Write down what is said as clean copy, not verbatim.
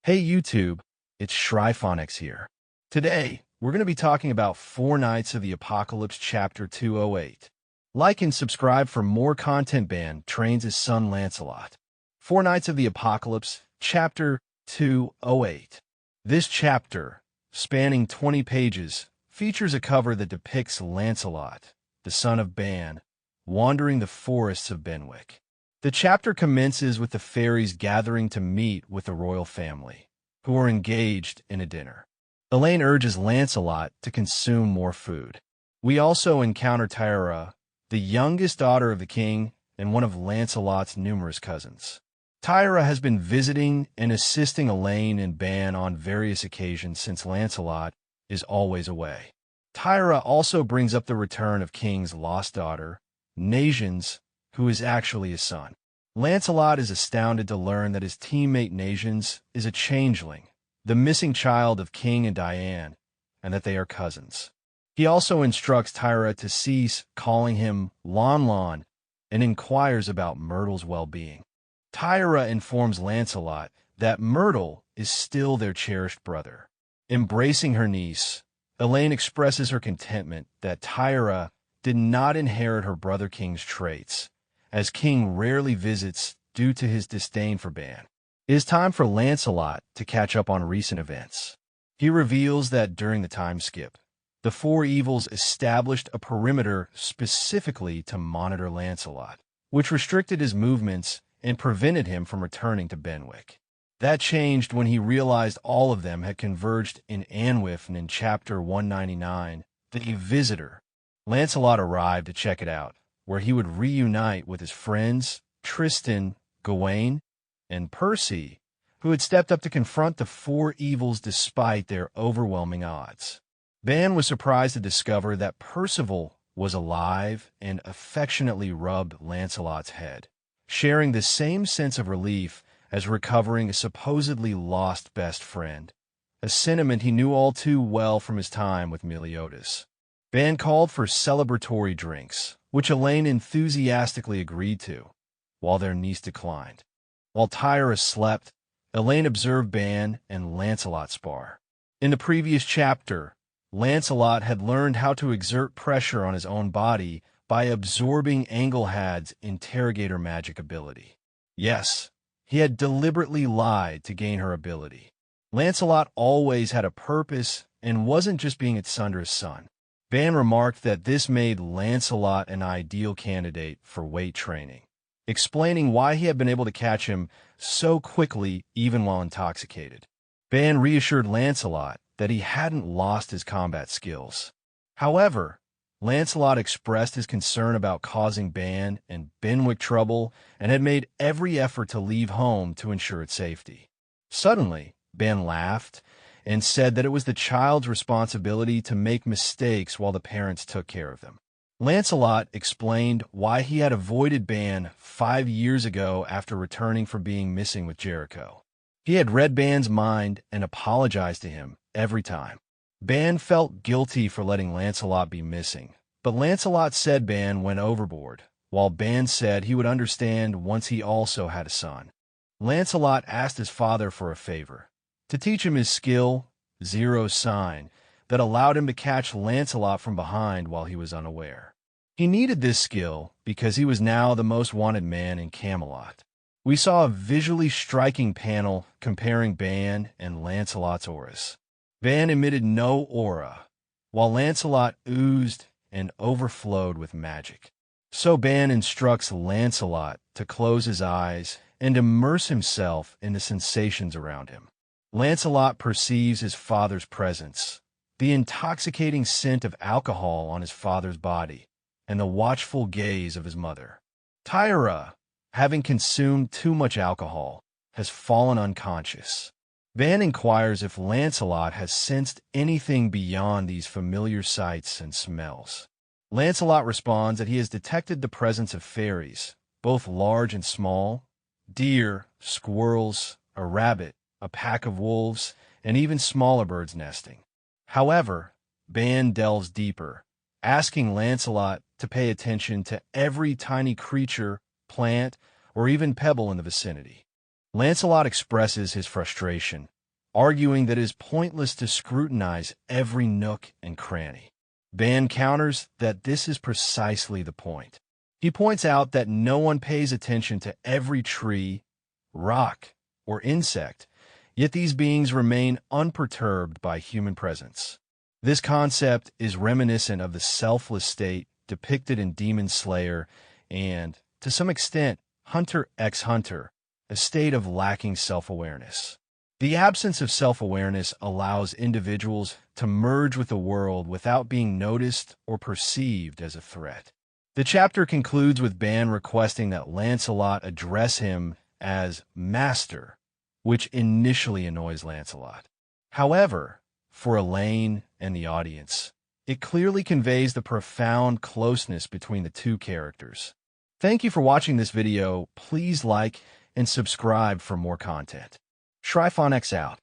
Hey YouTube, it's ShryphonX here. Today, we're going to be talking about Four Knights of the Apocalypse Chapter 208. Like and subscribe for more content. Ban trains his son Lancelot. Four Knights of the Apocalypse Chapter 208. This chapter, spanning 20 pages, features a cover that depicts Lancelot, the son of Ban, wandering the forests of Benwick. The chapter commences with the fairies gathering to meet with the royal family, who are engaged in a dinner. Elaine urges Lancelot to consume more food. We also encounter Tyra, the youngest daughter of the king and one of Lancelot's numerous cousins. Tyra has been visiting and assisting Elaine and Ban on various occasions since Lancelot is always away. Tyra also brings up the return of King's lost daughter, Nations, who is actually his son. Lancelot is astounded to learn that his teammate Nations is a changeling, the missing child of King and Diane, and that they are cousins. He also instructs Tyra to cease calling him Lon Lon and inquires about Myrtle's well-being. Tyra informs Lancelot that Myrtle is still their cherished brother. Embracing her niece, Elaine expresses her contentment that Tyra did not inherit her brother King's traits, as King rarely visits due to his disdain for Ban. It is time for Lancelot to catch up on recent events. He reveals that during the time skip, the four evils established a perimeter specifically to monitor Lancelot, which restricted his movements and prevented him from returning to Benwick. That changed when he realized all of them had converged in Anwith, and in Chapter 199, the Visitor. Lancelot arrived to check it out, where he would reunite with his friends Tristan, Gawain, and Percy, who had stepped up to confront the four evils despite their overwhelming odds. Ban was surprised to discover that Percival was alive and affectionately rubbed Lancelot's head, sharing the same sense of relief as recovering a supposedly lost best friend, a sentiment he knew all too well from his time with Meliodas. Ban called for celebratory drinks, which Elaine enthusiastically agreed to, while their niece declined. While Tyra slept, Elaine observed Ban and Lancelot spar. In the previous chapter, Lancelot had learned how to exert pressure on his own body by absorbing Engelhad's interrogator magic ability. Yes, he had deliberately lied to gain her ability. Lancelot always had a purpose and wasn't just being Sundra's son. Ban remarked that this made Lancelot an ideal candidate for weight training, explaining why he had been able to catch him so quickly even while intoxicated. Ban reassured Lancelot that he hadn't lost his combat skills. However, Lancelot expressed his concern about causing Ban and Benwick trouble and had made every effort to leave home to ensure its safety. Suddenly, Ban laughed and said that it was the child's responsibility to make mistakes while the parents took care of them. Lancelot explained why he had avoided Ban 5 years ago after returning from being missing with Jericho. He had read Ban's mind and apologized to him every time. Ban felt guilty for letting Lancelot be missing, but Lancelot said Ban went overboard, while Ban said he would understand once he also had a son. Lancelot asked his father for a favor, to teach him his skill, Zero Sign, that allowed him to catch Lancelot from behind while he was unaware. He needed this skill because he was now the most wanted man in Camelot. We saw a visually striking panel comparing Ban and Lancelot's auras. Ban emitted no aura, while Lancelot oozed and overflowed with magic. So Ban instructs Lancelot to close his eyes and immerse himself in the sensations around him. Lancelot perceives his father's presence, the intoxicating scent of alcohol on his father's body, and the watchful gaze of his mother. Tyra, having consumed too much alcohol, has fallen unconscious. Ban inquires if Lancelot has sensed anything beyond these familiar sights and smells. Lancelot responds that he has detected the presence of fairies, both large and small, deer, squirrels, a rabbit, a pack of wolves, and even smaller birds nesting. However, Ban delves deeper, asking Lancelot to pay attention to every tiny creature, plant, or even pebble in the vicinity. Lancelot expresses his frustration, arguing that it is pointless to scrutinize every nook and cranny. Ban counters that this is precisely the point. He points out that no one pays attention to every tree, rock, or insect, yet these beings remain unperturbed by human presence. This concept is reminiscent of the selfless state depicted in Demon Slayer and, to some extent, Hunter x Hunter, a state of lacking self-awareness. The absence of self-awareness allows individuals to merge with the world without being noticed or perceived as a threat. The chapter concludes with Ban requesting that Lancelot address him as Master, which initially annoys Lancelot. However, for Elaine and the audience, it clearly conveys the profound closeness between the two characters. Thank you for watching this video. Please like and subscribe for more content. ShryphonX out.